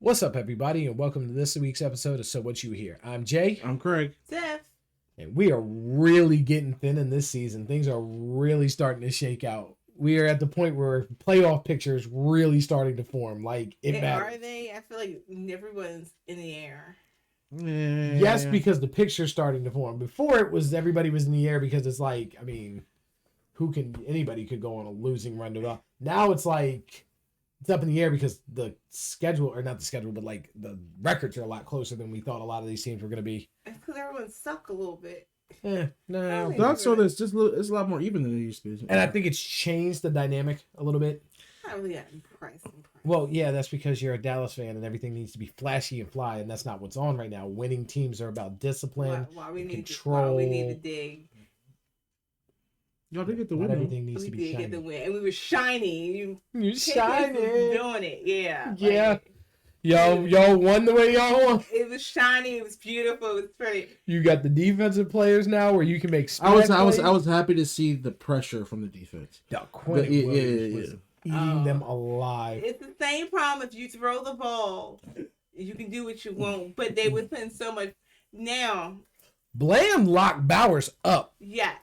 What's up, everybody, and welcome to this week's episode of So What You Hear. I'm Jay, I'm Craig. Steph. and we are really getting thin in this season. Things are really starting to shake out. We are at the point where playoff pictures really starting to form. Like, it matters. Are they? I feel like everyone's in the air. Yeah. Yes, because the picture's starting to form. Before, it was everybody was in the air because it's like, I mean, anybody could go on a losing run to it. Now it's like, it's up in the air because the schedule, or not the schedule, but like the records are a lot closer than we thought a lot of these teams were going to be. It's because everyone suck a little bit. No. Really? So it's a lot more even than it used to be. And I think it's changed the dynamic a little bit. I really got impressed. Well, yeah, that's because you're a Dallas fan and everything needs to be flashy and fly, and that's not what's on right now. Winning teams are about discipline, Why we need control. why we need to dig. Y'all did get the Not win. everything needs We to did be get the shiny. win, and we were shiny. You Patriots shiny. was doing it. Yeah. Yeah. Like, Y'all won the way y'all want. it was shiny. It was beautiful. It was pretty. You got the defensive players now where you can make I was splash plays. happy to see the pressure from the defense. Quentin Yeah, Williams was yeah. eating them alive. It's the same problem. If you throw the ball, you can do what you want. But they were putting so much. Now, Blam locked Bowers up. yeah,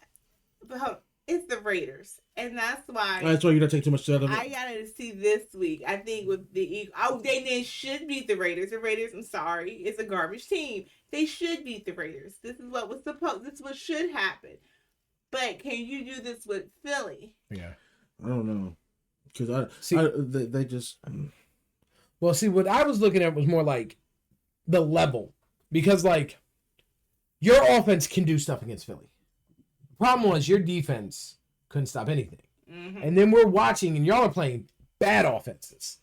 but hold on, it's the Raiders, and that's why. That's why you don't take too much out of it. I gotta see this week. I think with the Eagles, they should beat the Raiders. The Raiders, I'm sorry, it's a garbage team. They should beat the Raiders. This is what was supposed. This is what should happen. But can you do this with Philly? Yeah. I don't know because See- they just Well, see, what I was looking at was more like the level. Because, like, your offense can do stuff against Philly. The problem was your defense couldn't stop anything. Mm-hmm. And then we're watching, and y'all are playing bad offenses.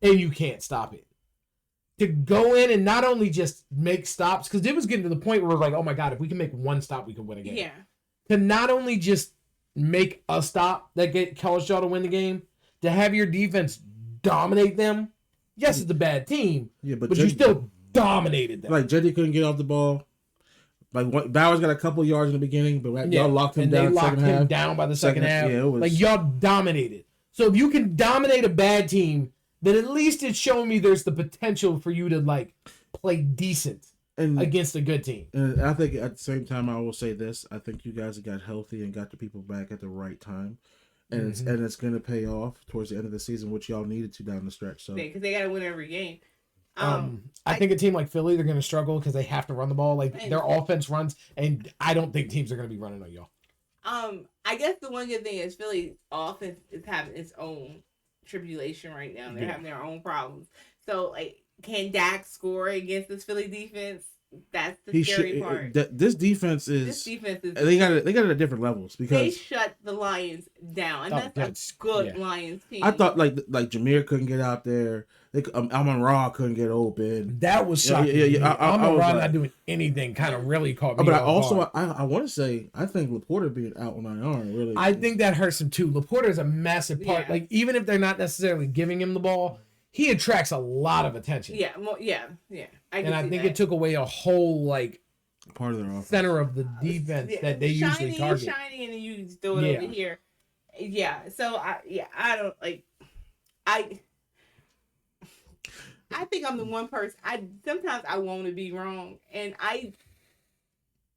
And you can't stop it. To go in and not only just make stops, because it was getting to the point where we're like, oh my God, if we can make one stop, we can win a game. Yeah. To not only just make a stop that caused y'all to win the game, to have your defense dominate them. Yes, it's a bad team, yeah, but you still dominated them. like Jetty couldn't get off the ball. Like Bowers got a couple yards in the beginning, but y'all locked him and down. They locked second him half. down by the second half. Yeah, it was Like, y'all dominated. So if you can dominate a bad team, then at least it's showing me there's the potential for you to, like, play decent and against a good team. And I think at the same time, I will say this: I think you guys got healthy and got the people back at the right time, and it's going to pay off towards the end of the season, which y'all needed to down the stretch. So Because they gotta win every game. I think a team like Philly, they're going to struggle because they have to run the ball. Like, their offense runs, and I don't think teams are going to be running on y'all. I guess the one good thing is Philly offense is having its own tribulation right now. They're having their own problems. So, like, can Dak score against this Philly defense? That's the scary part. This defense is. This defense is. They got it at different levels They because shut the Lions down, and Oh, that's a good yeah. Lions team. I thought like Jameer couldn't get out there. Amon Ra couldn't get open. That was Yeah, shocking. yeah. I I'm was not like- doing anything kind of really caught me But off guard. I want to say I think Laporta being out on IR really. I think that hurts him too. Laporta is a massive part. Yeah. Like, even if they're not necessarily giving him the ball, he attracts a lot of attention. yeah. And I think it took away a whole, like, part of their offense. center of the defense that they usually target. Shiny, and then you just throw it over here. Yeah. So I don't like. I think I'm the one person. Sometimes I want to be wrong, and I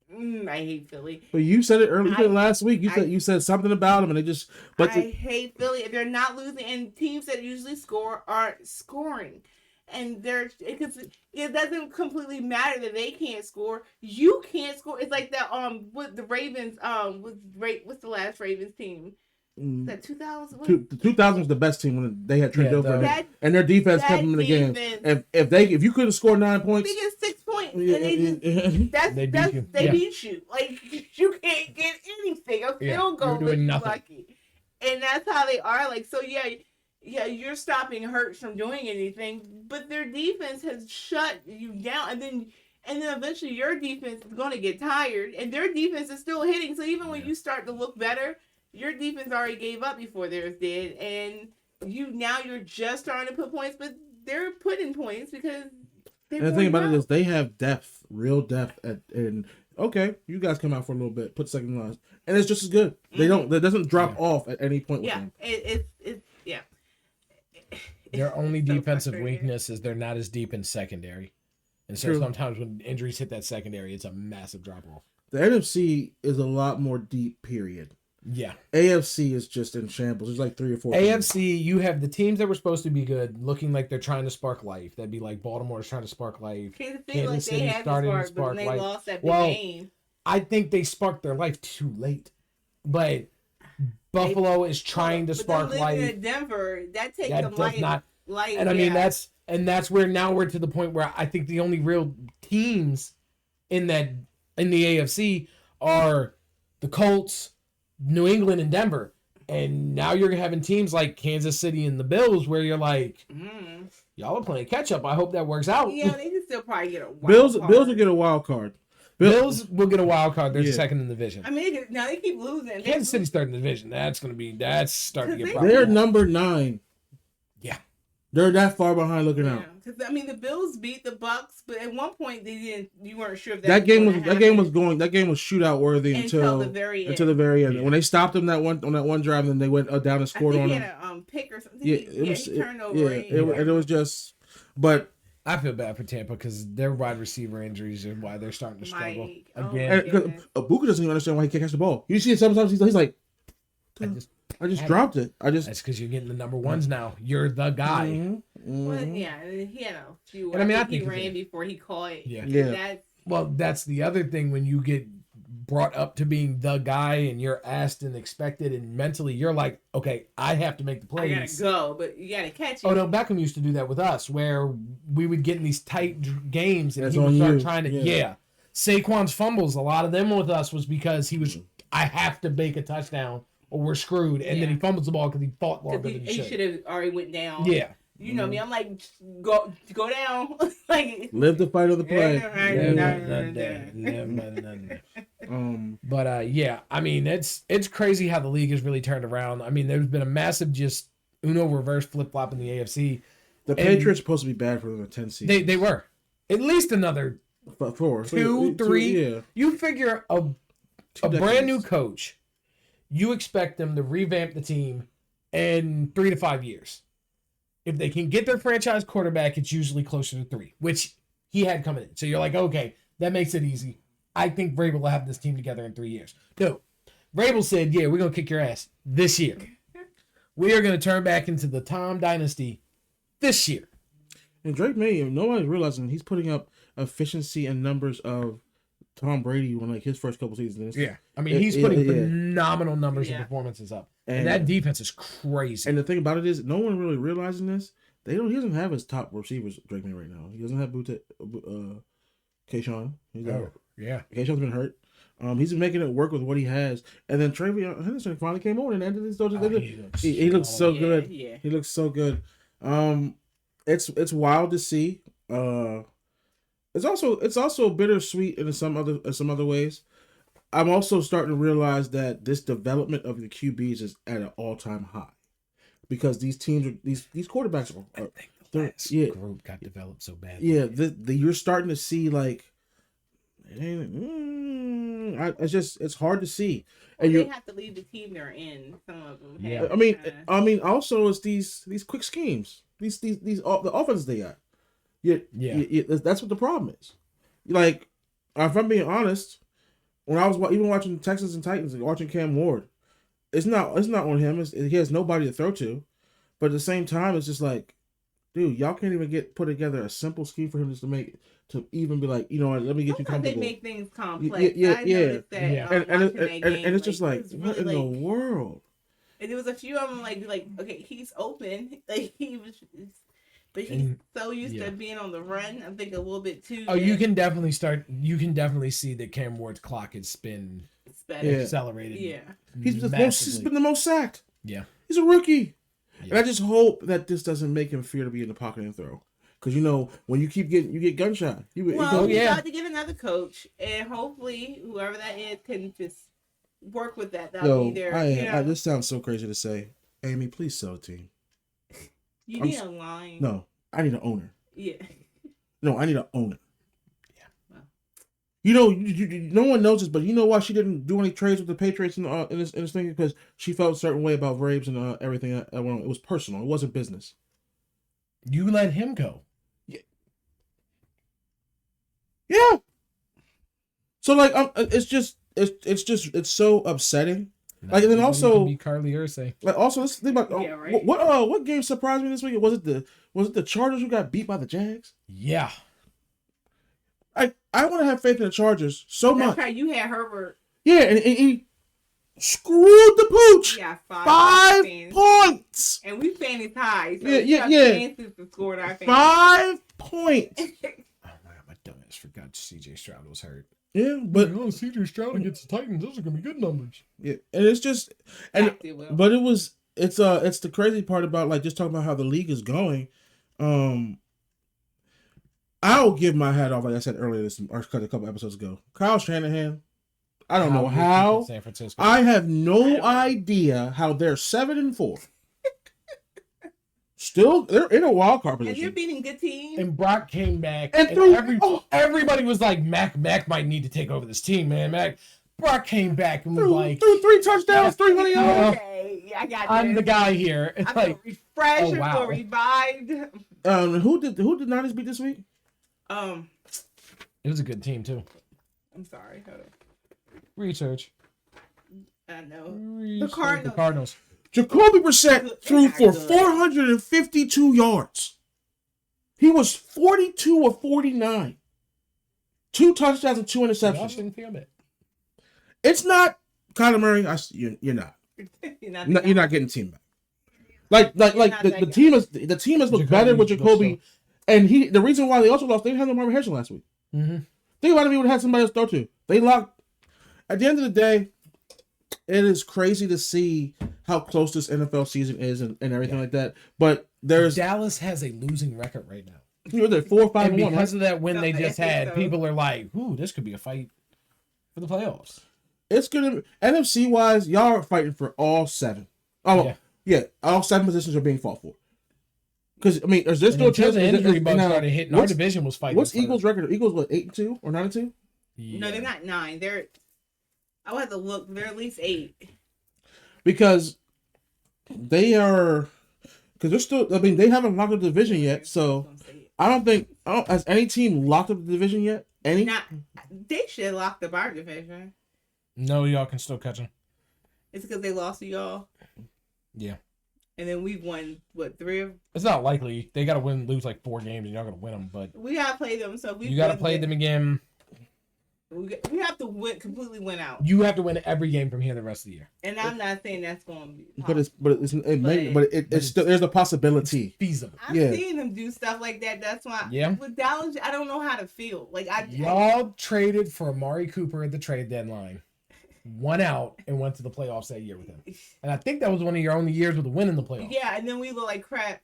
hate Philly. But you said it earlier last week. You said something about them, and they just. But I hate Philly if they're not losing, and teams that usually score aren't scoring, and because it doesn't completely matter that they can't score. You can't score. It's like that. With the Ravens. What's the last Ravens team? That 2000. The 2000 was the best team when they had Trent Dilfer, and their defense kept them in the game. defense- If you couldn't score 9 points, They get 6 points, and Yeah, they They beat you. beat you. Like, you can't get anything. A Yeah, field goal you're doing is nothing. lucky, and that's how they are. Like, so yeah, you're stopping Hurts from doing anything, but their defense has shut you down, and then eventually your defense is going to get tired, and their defense is still hitting. So even when you start to look better, your defense already gave up before theirs did, and you're just starting to put points, but they're putting points because. And the thing about it is they have depth, real depth, and okay, you guys come out for a little bit, put second lines, and it's just as good. They don't, it doesn't drop off at any point with them. It's Their only So defensive frustrating. weakness is they're not as deep in secondary. And so True. sometimes when injuries hit that secondary, it's a massive drop off. The NFC is a lot more deep. Period. Yeah. AFC is just in shambles. There's like 3 or 4. teams. AFC, you have the teams that were supposed to be good looking like they're trying to spark life. That'd be like Baltimore's trying to spark life. Kansas City, Kansas like City they had started to the spark, but then spark they life. lost that big Well, game. I think they sparked their life too late. But Buffalo is trying to But them spark living life. in Denver, that takes That some does light. not. light. And I mean yeah. that's where now we're to the point where I think the only real teams in the AFC are the Colts, New England, and Denver. And now you're having teams like Kansas City and the Bills where you're like, y'all are playing catch up. I hope that works out. Yeah, they can still probably get a wild Bills card. will get a wild card. Bills will get a wild card. They're Yeah. second in the division. I mean, now they keep losing. Kansas City's third in the division. That's starting to get They're problems. They're number 9. Yeah. They're that far behind looking out. Because I mean, the Bills beat the Bucks, but at one point they didn't. You weren't sure if That game was gonna shootout worthy until the very end. until the very end. Yeah. When they stopped them on that one drive, then they went down and I scored think on he them. had a pick or something. Yeah, He turned over. and it was just. But I feel bad for Tampa because their wide receiver injuries are why they're starting to struggle Mike, oh again. my goodness. Buka doesn't even understand why he can't catch the ball. You see it sometimes he's like, I just dropped it. That's because you're getting the number ones now. You're the guy. Mhm, Well, mhm. yeah, and he had a few. And I mean, I he think ran before he caught it. Yeah. Yeah. That's Well, that's the other thing when you get brought up to being the guy and you're asked and expected and mentally you're like, okay, I have to make the I gotta plays. go, but you gotta catch it. Odell Beckham used to do that with us where we would get in these tight games and That's he would on start you. trying to, Yeah. Saquon's fumbles, a lot of them with us was because he was, I have to make a touchdown or we're screwed. And then he fumbles the ball because he fought longer Because than he he should should. have already went down. Yeah. You know me. I'm like, just go down. like Live the fight of the play. But yeah, I mean it's crazy how the league has really turned around. I mean, there's been a massive just Uno reverse flip flop in the AFC. The Patriots supposed to be bad for them in 10 seasons. They were at least another 4, 2, 3. Yeah. You figure a decades. brand new coach, you expect them to revamp the team in 3 to 5 years. If they can get their franchise quarterback, it's usually closer to 3, which he had coming in. So you're like, okay, that makes it easy. I think Vrabel will have this team together in 3 years. No. Vrabel said, yeah, we're going to kick your ass this year. We are going to turn back into the Tom Dynasty this year. And Drake May, nobody's realizing he's putting up efficiency and numbers of Tom Brady when like his first couple seasons. Yeah. I mean, he's putting yeah. phenomenal numbers and Yeah. performances up. And that defense is crazy. And the thing about it is, no one really realizing this. He doesn't have his top receivers, Drake May, right now. He doesn't have Kayshawn. Yeah. Kayshawn's been hurt. He's been making it work with what he has. And then Travion Henderson finally came on and ended his he looks so good. Yeah. He looks so good. It's wild to see. It's also bittersweet in some other ways. I'm also starting to realize that this development of the QBs is at an all-time high because these teams are these quarterbacks are I think the last yeah. group got developed so bad. yeah you're starting to see like it's hard to see. Well, And they you have to leave the team they're in. Some of them. Yeah. have, I mean also it's these quick schemes, these the offenses they got. Yeah, that's what the problem is. Like, if I'm being honest, when I was even watching Texans and Titans and watching Cam Ward, it's not on him. He has nobody to throw to, but at the same time, it's just like, dude, y'all can't even put together a simple scheme for him just to even be like, you know what, let me get you Sometimes comfortable. they make things complex. Yeah. I noticed that. Yeah. watching that And game, it's just like, it was what in really, the world? And there was a few of them like okay, he's open, like he was, but he's And- so used yeah. to being on the run. I think a little bit too. Oh, you can definitely see that Cam Ward's clock has been It's better. Yeah. accelerated. Yeah. He's massively. been the most sacked. Yeah. He's a rookie. Yeah. And I just hope that this doesn't make him fear to be in the pocket and throw. Because, when you get gunshot. Well, yeah. you got to get another coach, and hopefully whoever that is can just work with that. That'll be there. this sounds so crazy to say. Amy, please sell a team. You I'm need s- a line. No, I need an owner. Yeah. No, I need an owner. Wow. No one knows this, but you know why she didn't do any trades with the Patriots in this thing? Because she felt a certain way about Vrabes and everything. It was personal. It wasn't business. You let him go. Yeah. So like, it's so upsetting. Like, and then also be Carly Ursay. Like, also let's think about right. what game surprised me this week? Was it the Chargers who got beat by the Jags? Yeah. I want to have faith in the Chargers so much. That's right. You had Herbert. Yeah, and he screwed the pooch. Yeah, 5 points. And we fanny ties. So Yeah. chances to score our 5 points. Oh my god, my dumbass forgot CJ Stroud was hurt. Yeah, but CJ Stroud against the Titans, those are gonna be good numbers. Yeah, and it's just but it's the crazy part about like just talking about how the league is going. I'll give my hat off, like I said earlier, or a couple episodes ago. Kyle Shanahan. I don't know how. San Francisco. I have no idea how they're 7-4. Still, they're in a wild card position. And you're beating good teams. And Brock came back, and everybody was like, Mac might need to take over this team, man. Brock came back and was like, threw 3 touchdowns, 300 yards. Okay, I got I'm this. the guy here. It's I'm like refreshed, oh, wow. revived. Who did Niners beat this week? It was a good team too. I'm sorry. Hold on. Research. I know. Research. The Cardinals. Jacoby Brissett threw for 452 yards. He was 42 of 49. 2 touchdowns and 2 interceptions. It's not Kyler Murray. You're not. You're not getting team back. Like the team has looked better with Jacoby, and the reason why they also lost, they didn't have no Marvin Harrison last week. Mm-hmm. Think about if he would have had somebody else throw to. They locked. At the end of the day, it is crazy to see how close this NFL season is and everything like that. But Dallas has a losing record right now. You're there 4-5-1. And because of that win they I just think had, so. people are like, "Ooh, this could be a fight for the playoffs." It's gonna NFC wise, y'all are fighting for all 7. Oh yeah, all 7 positions are being fought for. Because I mean, is there still a chance? The injury bug started hitting. Our division was fighting. What's Eagles' record? Eagles what 8-2 or 9-2? Yeah. No, they're not 9. I would have to look. They're at least 8. Because they are. Because they're still. I mean, they haven't locked up the division yet. So I don't think. Has any team locked up the division yet? Any? They should have locked up our division. No, y'all can still catch them. It's because they lost to y'all. Yeah. And then we've won, 3 of... It's not likely. They got to lose like 4 games, and y'all got to win them. But we got to play them, so you got to play them again. We have to completely win out. You have to win every game from here the rest of the year. And I'm not saying that's going to be possible. But it's still there's a possibility. It's feasible. I've seen them do stuff like that. That's why. Yeah. With Dallas, I don't know how to feel. Like y'all traded for Amari Cooper at the trade deadline. Won out and went to the playoffs that year with him. And I think that was one of your only years with a win in the playoffs. Yeah, and then we look like crap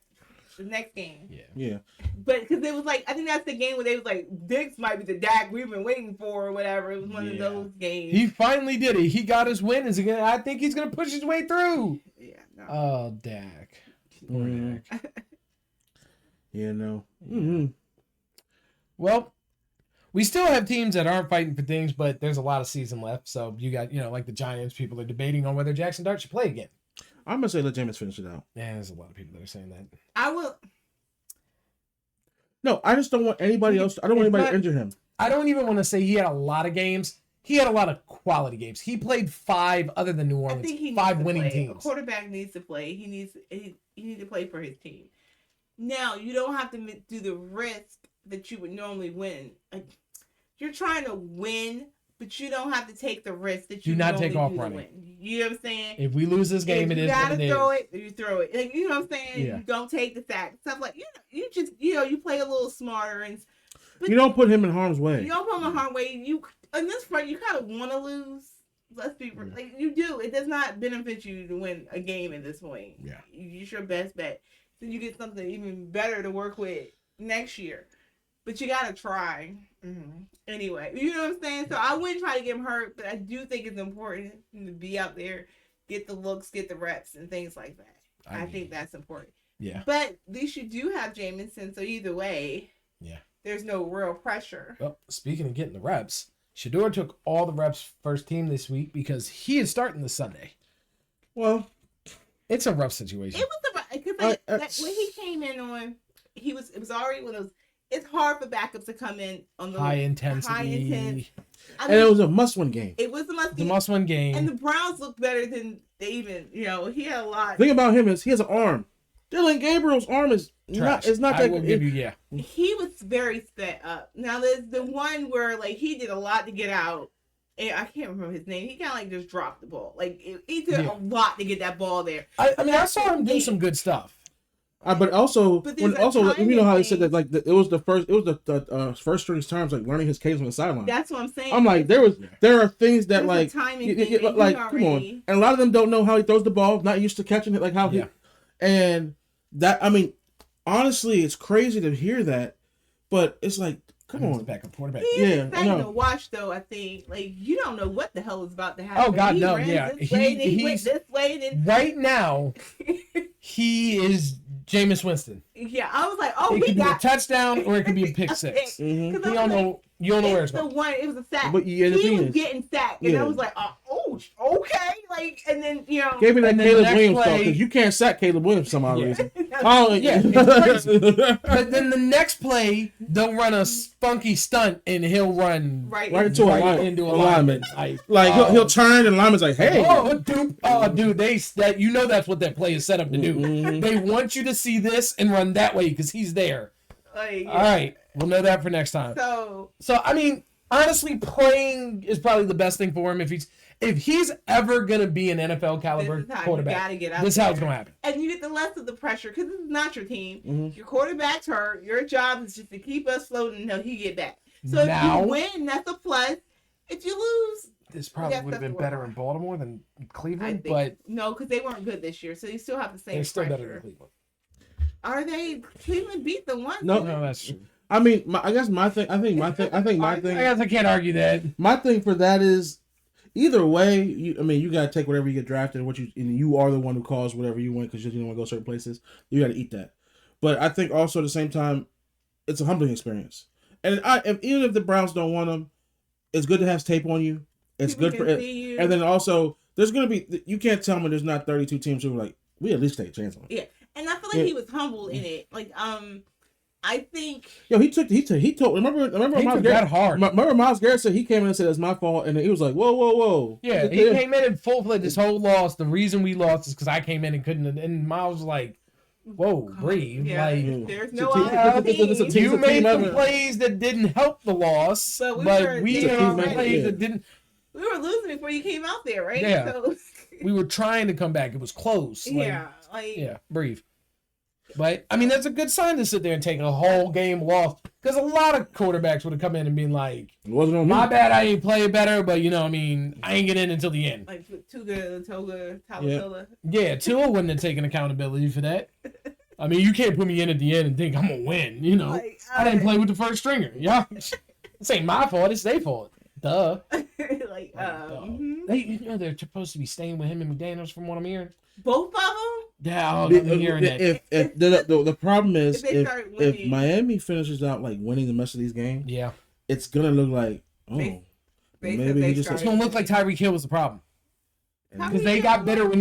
the next game. Yeah. But because it was like, I think that's the game where they was like, Diggs might be the Dak we've been waiting for or whatever. It was one of those games. He finally did it. He got his win. I think he's going to push his way through. Yeah. No. Oh, Dak. Poor Dak. Yeah, no. Mm-hmm. Well, we still have teams that aren't fighting for things, but there's a lot of season left. So you got, like the Giants, people are debating on whether Jackson Dart should play again. I'm going to say let Jameis finish it out. Yeah, there's a lot of people that are saying that. I will. No, I just don't want anybody else. I don't want anybody to injure him. I don't even want to say he had a lot of games. He had a lot of quality games. He played 5 other than New Orleans. 5 winning teams. A quarterback needs to play. He needs to play for his team. Now, you don't have to do the risk that you would normally win. Like, you're trying to win, but you don't have to take the risk that you do not normally take off do running. to win. You know what I'm saying? If we lose this game, it is what it is. You gotta throw it, you throw it. Like, you know what I'm saying? Yeah. You don't take the sack. Stuff like, you just, you play a little smarter. But you don't put him in harm's way. You don't put him in harm's way. In this fight, you kind of want to lose. Let's be real. Like, you do. It does not benefit you to win a game at this point. Yeah. It's your best bet. So you get something even better to work with next year. But you got to try. Mm-hmm. Anyway, you know what I'm saying? So I wouldn't try to get him hurt, but I do think it's important to be out there, get the looks, get the reps, and things like that. I think that's important. Yeah. But at least you do have Jamison, so either way, there's no real pressure. Well, speaking of getting the reps, Shedeur took all the reps first team this week because he is starting this Sunday. Well, it's a rough situation. It was because when he came in on It was already one of those. It's hard for backups to come in on the high intensity. I mean, and it was a must-win game. It was a The must-win game. and the Browns looked better than they even. He had a lot. The thing about him is he has an arm. Dylan Gabriel's arm is Trash. not I that will good. give you, yeah. He was very sped up. Now there's the one where like he did a lot to get out. And I can't remember his name. He kind of like just dropped the ball. Like he did a lot to get that ball there. I mean, I saw him do some good stuff. But also, there's a you know how they timing said that like it was the first string times like learning his cadence on the sideline. That's what I'm saying. I'm like there are things that There's a like timing thing, and like he come on, already- and a lot of them don't know how he throws the ball, not used to catching it like how he, and that I mean, honestly, it's crazy to hear that, but it's like come on, backup quarterback. He's Yeah, I exciting know. to watch though. I think like you don't know what the hell is about to happen. Oh, God, He no, ran yeah. this way, then he went He's- this way, then Right now, he is Jameis Winston. yeah. I was like, oh, It he could be a got touchdown or it could be a pick six. Mhm. 'Cause I You was don't like, know. You don't know where it's the going. one. It was a sack. But yeah, the he thing was is- getting sacked, and Yeah. I was like, oh, okay, like, and then gave me that And then Caleb the next Williams play- talk because you can't sack Caleb Williams for some odd reason. Oh, yeah, it's crazy. But then the next play, they'll run a funky stunt and he'll run right, Right into a line- into a alignment. lineman. Like he'll turn and lineman's like, hey. Dude, that's what that play is set up to do. Mhm. They want you to see this and run that way because he's there. Like, All right, we'll know that for next time. So I mean, honestly, playing is probably the best thing for him if he's ever gonna be an NFL caliber this is how quarterback. you gotta get out This is how there. it's gonna happen. And you get the less of the pressure because this is not your team. Mhm. Your quarterback's hurt. Your job is just to keep us floating until he get back. So Now- if you win, that's a plus. If you lose, This probably Yes, would have that's been the better word. in Baltimore than I Cleveland, think but no, because they weren't good this year. So you still have the same they're still pressure. better than Cleveland. Are they? Cleveland beat the one. No. No, that's true. I mean, I guess my thing. I think my I thing. guess I can't argue that. My thing for that is, either way, you gotta take whatever you get drafted, and you are the one who calls whatever you want because you don't want to go certain places. You gotta eat that. But I think also at the same time, it's a humbling experience. And even if the Browns don't want him, it's good to have tape on you. It's People good for can it. see you. And then also, there's gonna be. You can't tell me there's not 32 teams who are like, we at least take a chance on him. Yeah, and I feel like Yeah. he was humble in it. Like, I think Yo, he told. Remember He Miles took Garrett. that hard. Remember Miles Garrett said he came in and said it's my fault, and he was like, whoa. Yeah, he came in full fledged. This whole loss, the reason we lost is because I came in and couldn't. And Miles was like, "Whoa, breathe!" yeah, Like there's It's no a team- other it's a team. team. you made some effort. plays that didn't help the loss, But we but were- we it's a made team some effort, plays yeah. that didn't. We were losing before you came out there, right? Yeah. So, We were trying to come back. It was close. Like, yeah, like yeah, breathe. But I mean, that's a good sign to sit there and take a whole game loss because a lot of quarterbacks would have come in and been like, It wasn't on "My me. bad, I ain't play better, but I mean, I ain't get in until the end." like Toga, Talatila. Yeah, Tua wouldn't have taken accountability for that. I mean, you can't put me in at the end and think I'm gonna win. Like, I didn't play with the first stringer. Yeah, this ain't my fault. It's their fault. Duh. like, They're supposed to be staying with him and McDaniels from what I'm hearing. both of them. Yeah, I'm hearing that. If the problem is If they start if winning. Miami finishes out like winning the rest of these games, Yeah, it's gonna look like They maybe he just it's gonna look like Tyreek Hill was the problem because they got better when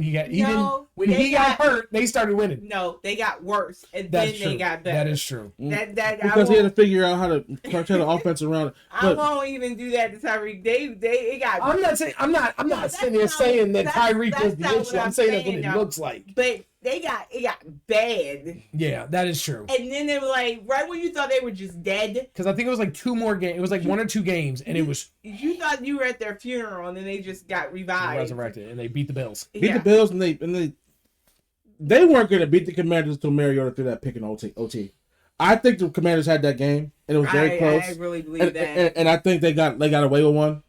he got even No, when they he got got- hurt, they started winning. No, they got worse, and That's then true. they got better. That is true. That because I he had to won't, figure out how to turn the offense around. I But won't even do that to Tyreek. It got. I'm not saying I'm not that's sitting there not- saying that that's- Tyreek was that's the not what issue. I'm I'm saying that's what saying, it though. looks like. But it got bad, Yeah, that is true. and then they were like, right when you thought they were just dead, Because I think it was like 2 more games. It was like 1 or 2 games, and it was you thought you were at their funeral, and then they just got revived. resurrected, and they beat the Bills. beat Yeah. the Bills and they weren't gonna beat the Commanders until Mariota threw that pick in OT. I think the Commanders had that game and it was very close. I really believe that. And I think they got away with one,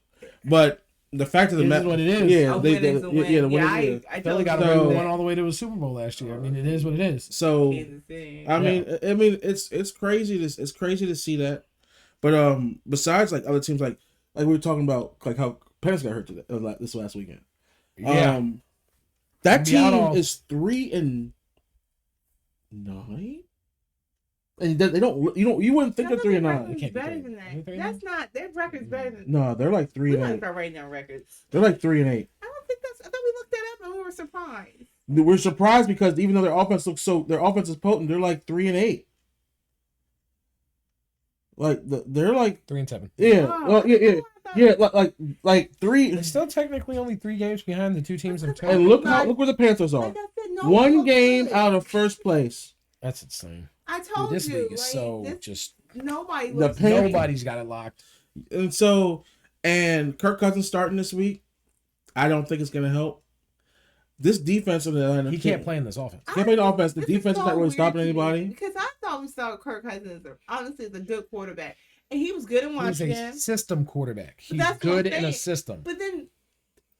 but the fact of the It is matter, what it is. yeah, A they, win is a win. yeah, the win is, I Philly totally got agree away with with one that. all the way to the Super Bowl last year. I mean, it is what it is. So Kansas City. I mean, it's crazy to see that. But besides like other teams like we were talking about like how Pennis got hurt today, this last weekend. Yeah. That Be out team all- is 3-9, and they don't. You wouldn't think No, they're their 3-9. record's can't be better three. than Are they that. 3-9? That's not their record's better than. No, they're like We gotta 3-8. start writing down records. They're like 3-8. I don't think that's. I thought we looked that up and we were surprised. we're surprised because even though their offense is potent, they're like 3-8. Like they're like 3-7. Yeah, well, yeah. Like 3. They're still technically only 3 games behind the 2 teams in total. And look where the Panthers are. Like I said, no, 1 game out of first place. That's insane. I told Dude, this you, league is so just nobody. nobody's got it locked. And Kirk Cousins starting this week. I don't think it's gonna help. This defense of the Atlanta, He can't play in this offense. Can't play the offense. The This defense is not really weird stopping to me, anybody. Because I thought we saw Kirk Cousins honestly as a good quarterback, and he was good in He's Washington. a system quarterback. He's that's what good I'm in a saying. system. But then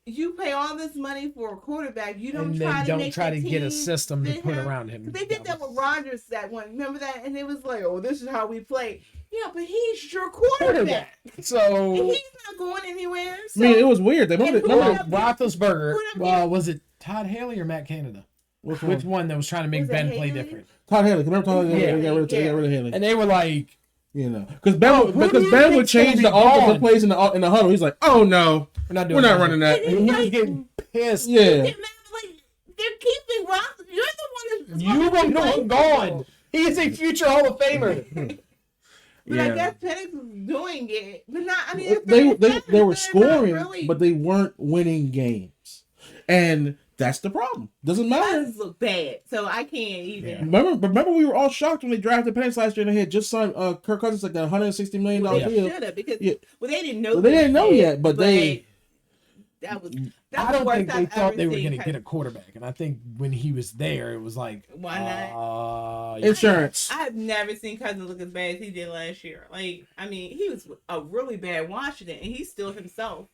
you pay all this money for a quarterback. You don't And try then to don't make try the to get a team system to fit put him. around him. 'Cause they did that with Rodgers that one. Remember that? And it was like, oh, this is how we play. Yeah, but he's your quarterback. So And he's not going anywhere. I So, mean, it was weird. They And who remember up- Roethlisberger. Who up- Was it Todd Haley or Matt Canada? which Which one? one that was trying to make Was it Ben play Haley? different? Todd Haley. Remember Todd Haley? Yeah. They got rid of Haley. And they were like, You know, because Ben who do you would think's change gonna the be offensive gone? plays in the huddle. He's like, oh no, "We're not doing we're not that." running that. And he was getting pissed. Yeah. like, they're keeping Ross. You're the one that's You supposed to were play gone. football. He is a future Hall of Famer. But I guess Penix was doing it. But not, I mean, They it's were they're not scoring, really- but they weren't winning games, and that's the problem. Doesn't matter. Cousins look bad, so I can't even. Yeah. Remember, we were all shocked when they drafted Penix last year and they had just signed Kirk Cousins like that $160 million Well, they deal. should have because Yeah. they didn't know. Well, they didn't know that, yet, but they. That was. I don't think they I've thought ever they were seen going to Cousins. get a quarterback. And I think when he was there, it was like, Why not? Insurance. I have never seen Cousins look as bad as he did last year. Like, I mean, he was a really bad Washington, and he still himself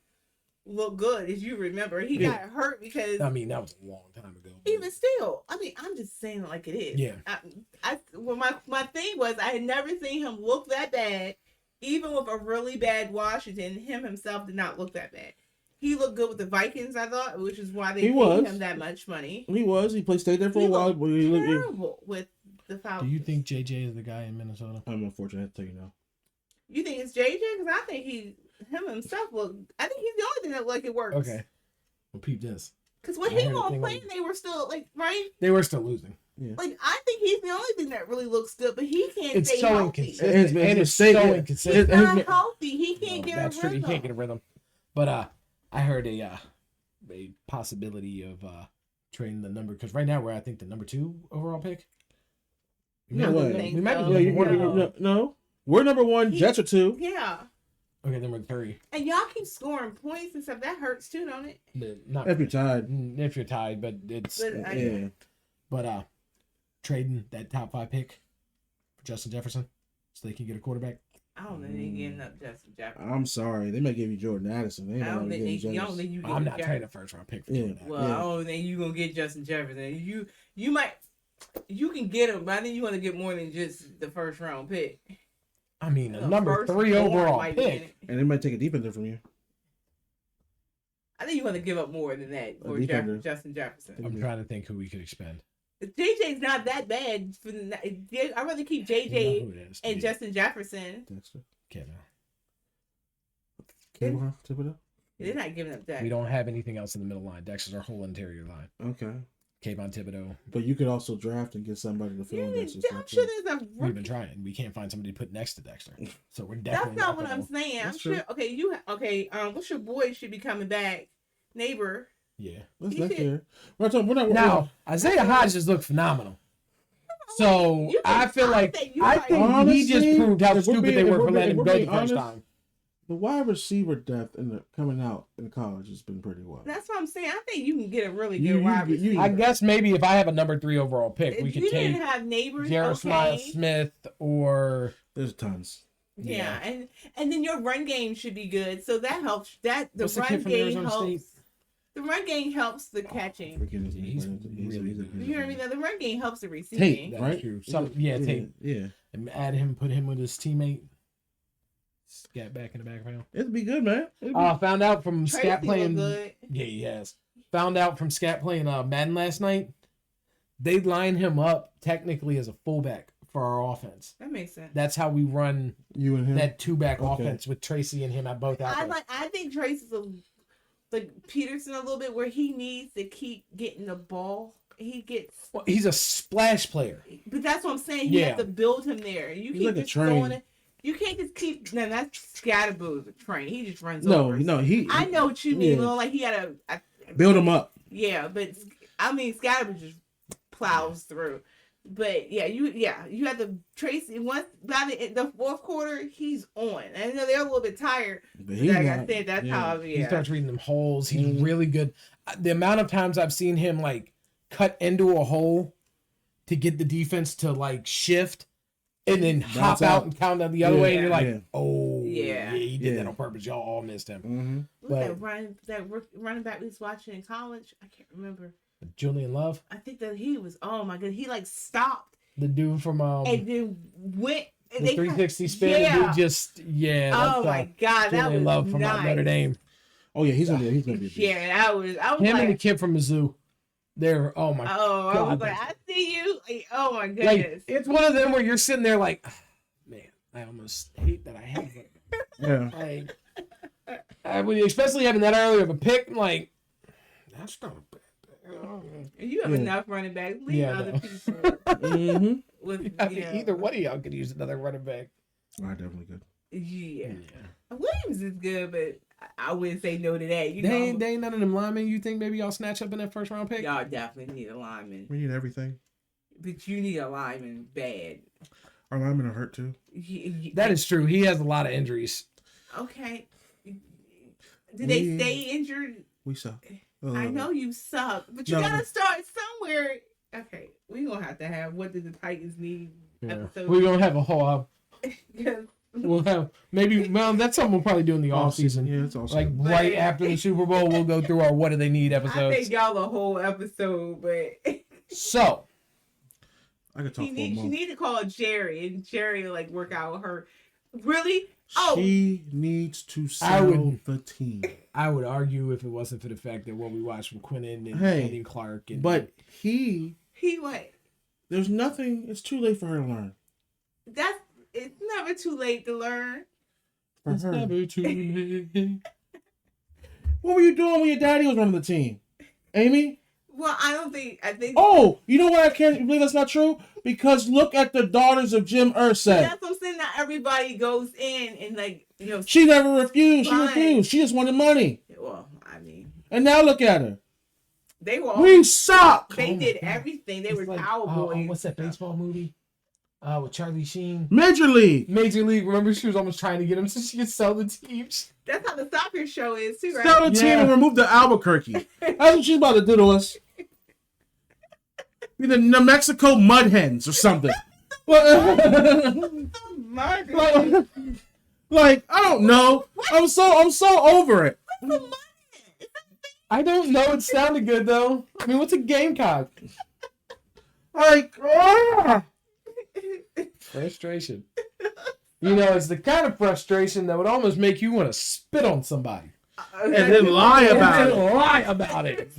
looked good, as you remember. He got hurt because I mean, that was a long time ago. even still. I mean, I'm just saying it like it is. Yeah. My thing was I had never seen him look that bad, even with a really bad Washington. Him himself did not look that bad. He looked good with the Vikings, I thought, which is why they paid him that much money. He stayed there for a while. But he looked terrible with the Falcons. Do you think JJ is the guy in Minnesota? I'm unfortunate to tell you no. You think it's JJ? Because I think him himself look. I think he's the only thing that look like it works. Okay. Well, peep this. Because when I he heard a was thing playing, they were still like right. They were still losing. Like I think he's the only thing that really looks good, but he can't It's stay so healthy. inconsistent. His And it's mistake- so He's inconsistent. not healthy. He can't get That's a true. rhythm. He can't get a rhythm. But I heard a possibility of trading the number because right now we're I think the number 2 overall pick. No way. We might be Yeah, number 1. No. We're number 1. Jets are 2. Yeah, Okay, number 3. and y'all keep scoring points and stuff. That hurts too, don't it? Not If you're tied. if you're tied, but it's But, Yeah. but trading that top 5 pick for Justin Jefferson so they can get a quarterback. I don't think they're giving up Justin Jefferson. I'm sorry. They might give you Jordan Addison. They I don't think you you don't think you. I'm not Jefferson. trading a first round pick for Yeah. Jordan. Well, I don't think you're gonna get Justin Jefferson. You might. You can get him, but I think you're gonna get more than just the first round pick. I mean, a The number first 3 four overall might be in pick. it. And they might take a defender from you. I think you're gonna give up more than that for defender. Justin Jefferson. I'm trying to think who we could expend. JJ's not that bad. I'd rather keep You know JJ who it is. and Justin Jefferson. Dexter. Can't know. Thibodeau? They're not giving up that. We don't have anything else in the middle line. Dexter's our whole interior line. Okay. Kayvon Thibodeau. But you could also draft and get somebody to fill in Yeah, Dexter's I'm spot, sure too. there's a We've rookie. been trying. We can't find somebody to put next to Dexter. So we're That's definitely not what I'm gonna- saying. I'm That's sure. true. Okay. What's your boy should be coming back? Neighbor. Yeah. That's He next should- year. We're not Now, Isaiah Hodges looked phenomenal. So You I can- feel like think you I might- think he Honestly, just proved how if we're stupid being- they if were we're for being- letting if him we're go the being first honest, time. the wide receiver depth coming out in college has been pretty well. That's what I'm saying. I think you can get a really You- good wide you- receiver. I guess maybe if I have a number 3 overall pick, we if could you take didn't have neighbors, Jared okay. Smith or There's tons. Yeah, and then your run game should be good, so that helps. That the What's the run kid from game Arizona helps. State? The run game helps the catching. Forget his Yeah, name, he's but really good. You hear me? Now the run game helps the receiving. Tate, That's right? true. Tate. Yeah. And add him, put him with his teammate. Scat back in the background. It'd be good, man. It'd be... Found out from Tracy Scat look playing. good. Yeah, he has. Found out from Scat playing Madden last night. They line him up technically as a fullback for our offense. That makes sense. That's how we run you and him. that 2-back Okay. offense with Tracy and him at both out there. I think Tracy's like Peterson a little bit, where he needs to keep getting the ball. Well, he's a splash player. But that's what I'm saying. You have to build him there. You he's keep like just throwing it. You can't just keep. No, that's Scatterboo's a train. He just runs over. No, I know what you mean. Yeah. Like he had a build him up. Yeah, but I mean Scatterboo just plows through. But yeah, you have to trace it once by the fourth quarter. He's on. I know they're a little bit tired. But like I said, that's how. Yeah. He starts reading them holes. He's really good. The amount of times I've seen him like cut into a hole to get the defense to like shift and then hop out and count out the other way, and you're like, oh yeah, he did that on purpose. Y'all all missed him. Mm-hmm. But that running back we was watching in college, I can't remember. Julian Love. I think that he was. Oh my god, he like stopped. The dude from and then went. The 360 spin. Yeah. Just Oh my god, that was Love from Notre Dame. Oh yeah, he's gonna be. A beast. Yeah, I was him like, and the kid from Mizzou. They're god. I was like, I see you. Like, oh my goodness. Like, it's one of them where you're sitting there like, man, I almost hate that I have it. Yeah. Like, especially having that early of a pick, like, that's not a bad. You have enough running backs. Leave other people. Either one of y'all could use another running back. I definitely could. Yeah. Williams is good, but I wouldn't say no to that. They ain't none of them linemen you think maybe y'all snatch up in that first round pick? Y'all definitely need a lineman. We need everything. But you need a lineman bad. Our linemen are hurt too. That is true. He has a lot of injuries. Okay. Did they stay injured? We suck. I know you suck, but you gotta start somewhere. Okay, we're gonna have to have what did the Titans need episode. We're gonna have a whole we'll have that's something we'll probably do in the off season. Yeah, it's awesome. Like right after the Super Bowl, we'll go through our what do they need episodes. I think y'all a whole episode, but so I could talk for a month. She need to call Jerry, and Jerry will like work out with her. Really? She needs to sell the team. I would argue if it wasn't for the fact that what we watched from Quinnen and Andy Clark. But he what? There's nothing. It's too late for her to learn. It's never too late to learn. It's never too late. What were you doing when your daddy was running the team, Amy? Well, I think. Oh, you know why I can't believe that's not true? Because look at the daughters of Jim Irsay. That's what I'm saying. Not everybody goes in and She never refused. Fine. She refused. She just wanted money. Well, I mean. And now look at her. We suck. They did everything. They were cowboys. What's that baseball movie? With Charlie Sheen. Major League. Remember, she was almost trying to get him so she could sell the teams. That's how the soccer show is too, right? Sell the team and remove the Albuquerque. That's what she's about to do to us. Be the New Mexico Mud Hens or something. Like, I don't know. I'm so over it. I don't know. It sounded good though. I mean, what's a gamecock? Like, frustration. You know, it's the kind of frustration that would almost make you want to spit on somebody and then lie about it.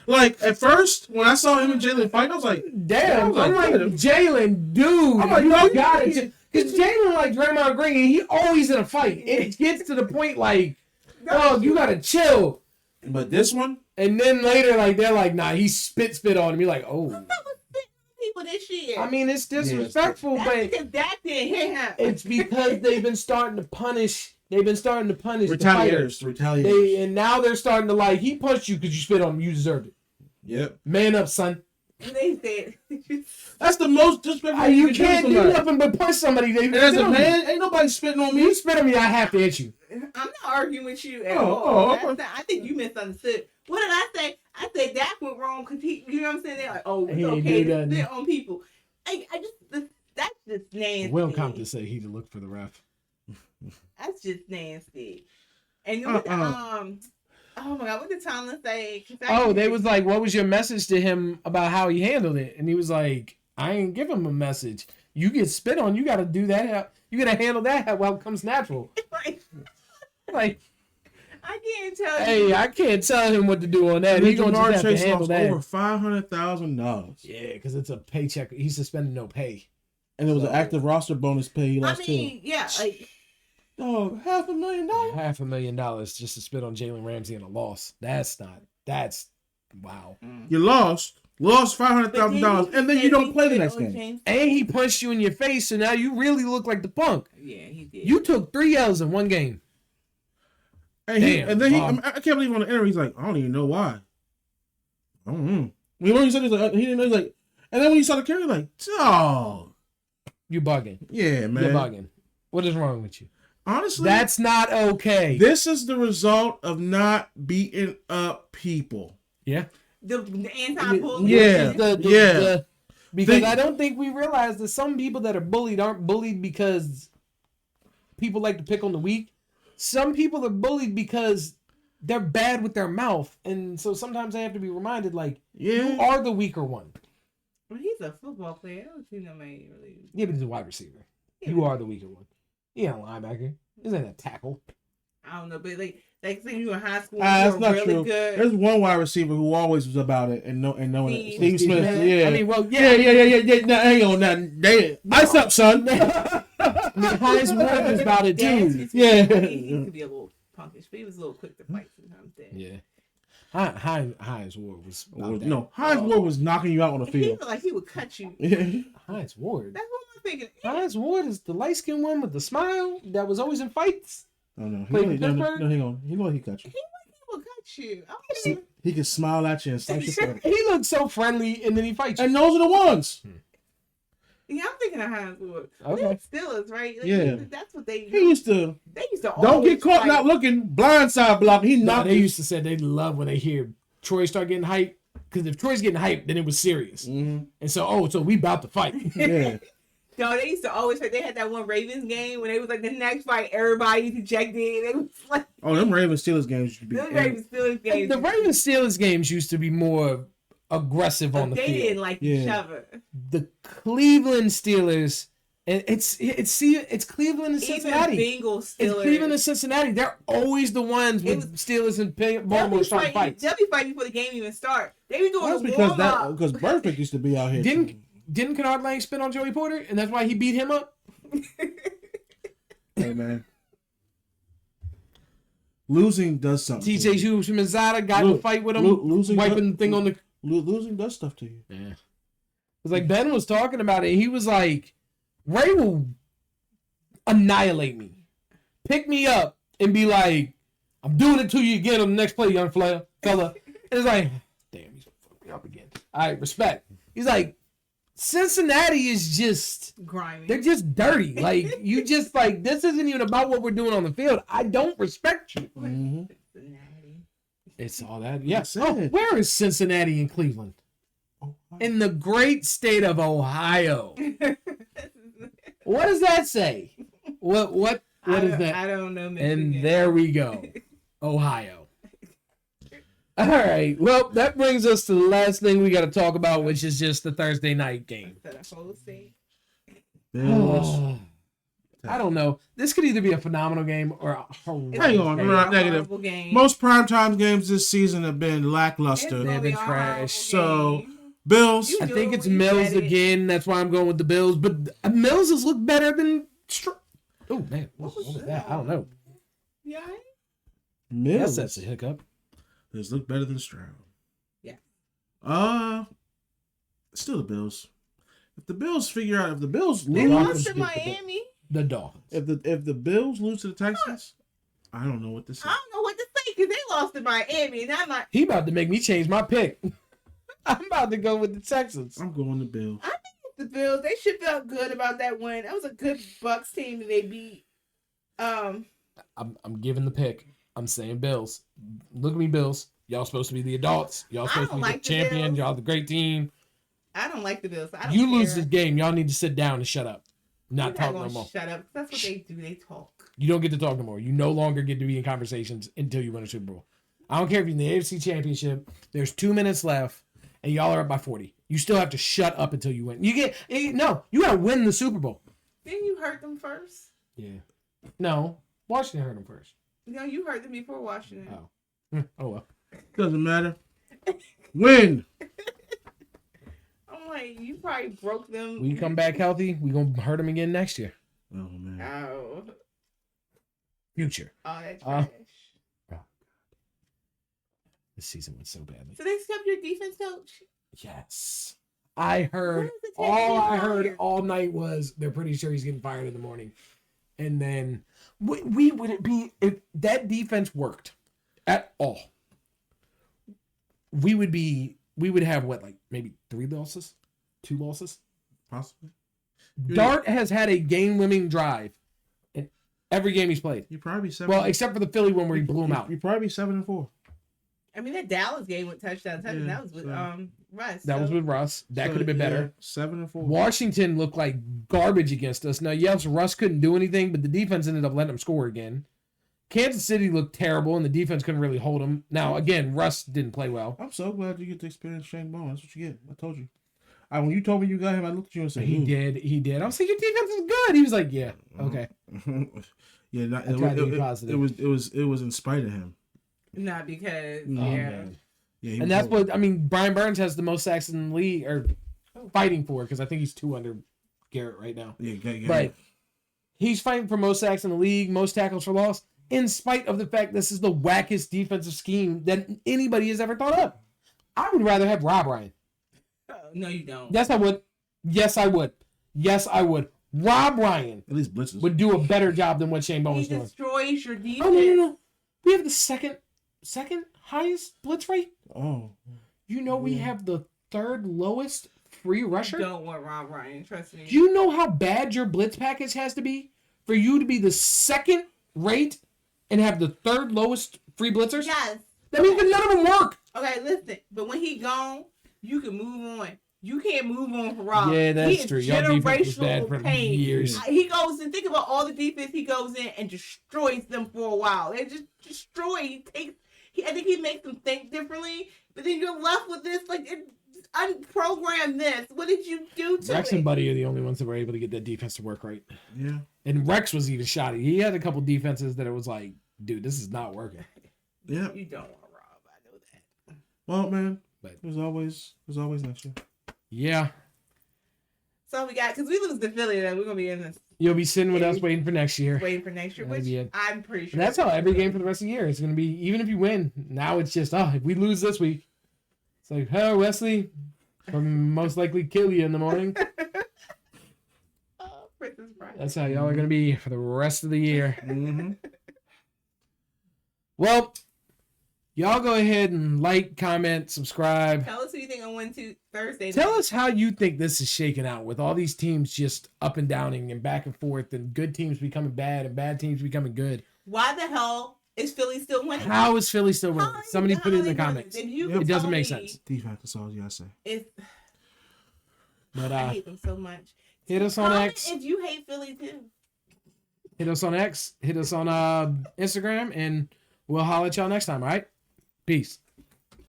Like, at first, when I saw him and Jalen fight, I was like, damn. I'm like, Jalen, dude. I'm like, you got it. Because Jalen, like Draymond Green, he always in a fight. It gets to the point, like, oh, you got to chill. But this one? And then later, like, they're like, nah, he spit on him. You're like, oh. People this year. I mean, it's disrespectful, but that didn't hit him. It's because they've been starting to punish. Retaliators. And now they're starting to like, he punched you because you spit on him. You deserved it. Yep. Man up, son. They said that's the most disrespectful. You can't do nothing but punch somebody. And as a man, ain't nobody spitting on me. You spit on me, I have to hit you. I'm not arguing with you at all. I think you misunderstood. What did I say? I said Dak went wrong because you know what I'm saying? They're like, oh, it's okay to spit on people. That's just nasty. Will Compton said he'd look for the ref. That's just nasty. And oh my God, what did Tomlin say? They was like, what was your message to him about how he handled it? And he was like, I ain't give him a message. You get spit on, you got to do that. You got to handle that while it comes natural. Like, I can't tell you. Hey, I can't tell him what to do on that. He's going to have to handle that. Over $500,000. Yeah, because it's a paycheck. He's suspended no pay. And it was an active roster bonus pay he lost too. Yeah, like... Oh, $500,000? $500,000 just to spit on Jalen Ramsey in a loss. That's not That's wow. You lost $500,000, and then you don't play the next game. And he punched you in your face, so now you really look like the punk. Yeah, he did. You took 3 L's in one game. And then I can't believe on the interview he's like, I don't even know why. I don't know. When he said he didn't know, he's like, and then when you saw the carry, like, dog, You bugging. yeah, man, You're bugging. What is wrong with you? Honestly, That's not okay. this is the result of not beating up people. Yeah. The anti-bullying. Yeah. Because I don't think we realize that some people that are bullied aren't bullied because people like to pick on the weak. Some people are bullied because they're bad with their mouth, and so sometimes they have to be reminded, like, you are the weaker one. Well, he's a football player. I don't see nobody really. Yeah, but he's a wide receiver. Yeah, You are the weaker one. He ain't a linebacker. This ain't a tackle. I don't know, but like saying you in high school, That's you're not really true. good. There's one wide receiver who always was about it and knowing it. Steve Smith. Smith. Yeah. I mean, well, Yeah. Now, hang on, now, ice up, son. I mean, Hines Ward was about it too. Yeah. He could be a little punkish, but he was a little quick to fight sometimes. Yeah. Hines Ward was about that. No, Hines Ward was knocking you out on the He field. felt like he would cut you. Hines Ward. That's what I'm thinking. Hines Ward is the light skinned one with the smile that was always in fights. Oh no, Played for Pittsburgh? hang on. He know he cut you. He would cut you. Okay. He can smile at you and slice your throat. He looks so friendly, and then he fights you. And those are the ones. Yeah, I'm thinking of Hines Ward. Okay. They're Steelers, right? Like, Yeah. That's what they. He used to. They used to. Don't always get caught fight. not looking. Blindside block. He No, knocked. they used to say they love when they hear Troy start getting hyped, because if Troy's getting hyped, then it was serious. Mm-hmm. And so we about to fight. Yeah. No, they used to always fight. They had that one Ravens game when they was like the next fight, everybody ejected. They was like Oh, them Ravens Steelers games used to be. the Ravens Steelers games. The Ravens Steelers games used to be more aggressive on the they field. didn't like each Yeah. other. The Cleveland Steelers, and it's Cleveland and Cincinnati. Even Bengals It's Steelers. Cleveland and Cincinnati. They're always the ones with Steelers and Baltimore starting fights. They'll be fighting before the game even start. They be doing That's a because warm up. because Burfict used to be out here. Didn't Kennard Lang spin on Joey Porter, and that's why he beat him up? Hey man, losing does something. TJ Hughes from Mizada got in a fight with him, losing wiping the thing on the. Losing does stuff to you. Yeah. It's like Ben was talking about it. He was like, Ray will annihilate me, pick me up, and be like, I'm doing it to you again on the next play, young fella. And it's like, damn, he's gonna fuck me up again. All right, respect. He's like, Cincinnati is just grimy. they're just dirty. Like, you just like, this isn't even about what we're doing on the field. I don't respect you. Mm-hmm. It's all that. Yes. That's Oh, it. where is Cincinnati and Cleveland? In the great state of Ohio. What does that say? What is that? I don't know. Michigan. And there we go. Ohio. All right. Well, that brings us to the last thing we got to talk about, which is just the Thursday night game. Bills. I don't know. This could either be a phenomenal game or a horrendous Hang on, game. we're not negative. Most primetime games this season have been lackluster. They've been trash. So, Bills. I think it's Mills again. That's why I'm going with the Bills. But Mills has looked better than. Oh man, what was that? I don't know. Yeah. Mills. That's a hiccup. Has looked better than Stroud. Yeah. Still the Bills. If the Bills figure out, if the Bills They lose, lost to Miami. The Dolphins. if the Bills lose to the Texans, I don't know what to say. I don't know what to say because they lost to Miami, and I'm not. He about to make me change my pick. I'm about to go with the Texans. I'm going to Bills. I think the Bills, they should feel good about that win. That was a good Bucks team that they beat. I'm giving the pick. I'm saying Bills. Look at me, Bills. Y'all supposed to be the adults. Y'all supposed to be the champion. Y'all the great team. I don't like the Bills. I don't You care. lose this game, y'all need to sit down and shut up. Not talk no more. Shut up. That's what they do. They talk. You don't get to talk no more. You no longer get to be in conversations until you win a Super Bowl. I don't care if you're in the AFC Championship. There's 2 minutes left, and y'all are up by 40. You still have to shut up until you win. You gotta win the Super Bowl. Didn't you hurt them first? Yeah. No, Washington hurt them first. No, you hurt them before Washington. Oh well. Doesn't matter. Win. I'm like, you probably broke them. We come back healthy, we gonna hurt them again next year. Oh man. Oh. Future. Oh, that's trash. This season went so badly. So they stepped your defense coach? Yes. I heard What does it take to get I heard fired? all night was they're pretty sure he's getting fired in the morning. And then we wouldn't be if that defense worked at all. We would have what, like maybe 3 losses? 2 losses? Possibly. Dart has had a game-winning drive in every game he's played. You probably be 7. Well, except for the Philly one where he blew him out. You probably be 7-4. I mean, that Dallas game with touchdown. Yeah, That was with so- Russ. That was with Russ. That could have been better. 7-4. Washington looked like garbage against us. Now, yes, Russ couldn't do anything, but the defense ended up letting him score again. Kansas City looked terrible, and the defense couldn't really hold him. Now, again, Russ didn't play well. I'm so glad you get to experience Shane Bowen. That's what you get. I told you. When you told me you got him, I looked at you and said, He did. I was like, your defense is good. He was like, yeah, okay. Yeah, I tried to be positive. it was in spite of him. Not because, Oh, yeah. man. Yeah, he And was that's horrible. what, I mean, Brian Burns has the most sacks in the league, or fighting for, because I think he's 2 under Garrett right now. Yeah. But he's fighting for most sacks in the league, most tackles for loss, in spite of the fact this is the wackest defensive scheme that anybody has ever thought of. I would rather have Rob Ryan. No, you don't. Yes, I would. Yes, I would. Yes, I would. Rob Ryan At least blitzes. would do a better job than what Shane He Bowen's doing. destroys your defense. Oh, no. We have the second highest blitz rate. Oh. You know we have the 3rd lowest free You rusher. don't want Rob Ryan, trust me. Do you know how bad your blitz package has to be for you to be the 2nd rate and have the 3rd lowest free blitzers? Yes. That means that none of them work. Okay, listen. But when he gone, you can move on. You can't move on for Rob. Yeah, that's He is true. Y'all defense was bad for generational pain. years. He goes and think about all the defense he goes in and destroys them for a while. They just destroy. I think he makes them think differently. But then you're left with this unprogram this. What did you do to Rex it? and Buddy are the only ones that were able to get that defense to work right. Yeah. And Rex was even shoddy. He had a couple defenses that it was like, dude, this is not working. Yeah. You don't want Rob. I know that. Well, man, But- there's always next year. Yeah. So we got, because we lose to Philly, then we're going to be in this You'll be sitting with us waiting for next year. waiting for next year, That'd which be it. I'm pretty sure. And that's how every game for the rest of the year is going to be. Even if you win, now it's just, if we lose this week, it's like, oh, Wesley, will most likely kill you in the morning. Oh, Princess Bride. That's how y'all are going to be for the rest of the year. Mm-hmm. Well, y'all go ahead and like, comment, subscribe. Tell us who you think will win Thursday. Tell us how you think this is shaking out with all these teams just up and downing and back and forth and good teams becoming bad and bad teams becoming good. Why the hell is Philly still winning? How is Philly still winning? How Somebody how put it in they the winning? comments. If you It can doesn't tell make me sense. Defense, that's all you gotta say. If, But I hate them so much. hit us on Comment X. if you hate Philly too. Hit us on X. Hit us on Instagram, and we'll holler at y'all next time. All right. Peace.